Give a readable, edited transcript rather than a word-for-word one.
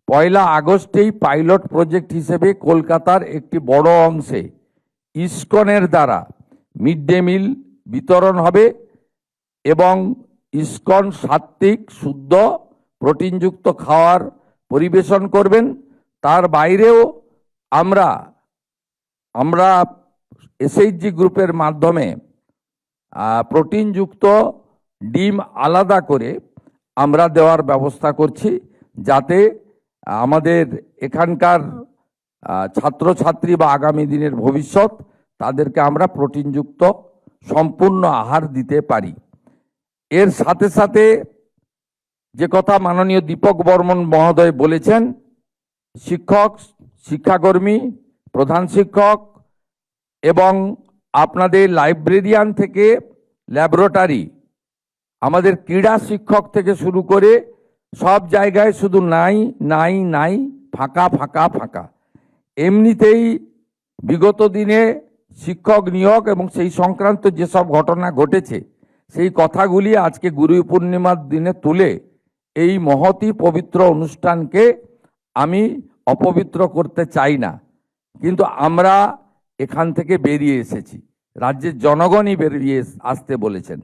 পয়লা আগস্টেই pilot project হিসেবে কলকাতার একটি বড় অংশে ইসকনের দ্বারা মিড ডে মিল বিতরণ হবে এবং ইসকন সাত্ত্বিক শুদ্ধ প্রোটিনযুক্ত খাওয়ার পরিবেশন করবেন। তার বাইরেও আমরা এসএইচজি গ্রুপের মাধ্যমে প্রোটিনযুক্ত ডিম আলাদা করে আমরা দেওয়ার ব্যবস্থা করছি, যাতে আমাদের এখানকার ছাত্রছাত্রী বা আগামী দিনের ভবিষ্যৎ তাদেরকে আমরা প্রোটিনযুক্ত সম্পূর্ণ আহার দিতে পারি। এর সাথে সাথে যে কথা মাননীয় দীপক বর্মন মহোদয় বলেছেন, শিক্ষক, শিক্ষাকর্মী, প্রধান শিক্ষক এবং আপনাদের লাইব্রেরিয়ান থেকে ল্যাবরেটরি, আমাদের ক্রীড়া শিক্ষক থেকে শুরু করে সব জায়গায় শুধু নাই নাই নাই, ফাঁকা ফাঁকা ফাঁকা। এমনিতেই বিগত দিনে শিক্ষক নিয়োগ এবং সেই সংক্রান্ত যেসব ঘটনা ঘটেছে সেই কথাগুলি আজকে গুরু পূর্ণিমার দিনে তুলে এই মহতী পবিত্র অনুষ্ঠানকে আমি অপবিত্র করতে চাই না। কিন্তু আমরা এখান থেকে বেরিয়ে এসেছি, রাজ্যের জনগণই বেরিয়ে আসতে বলেছেন।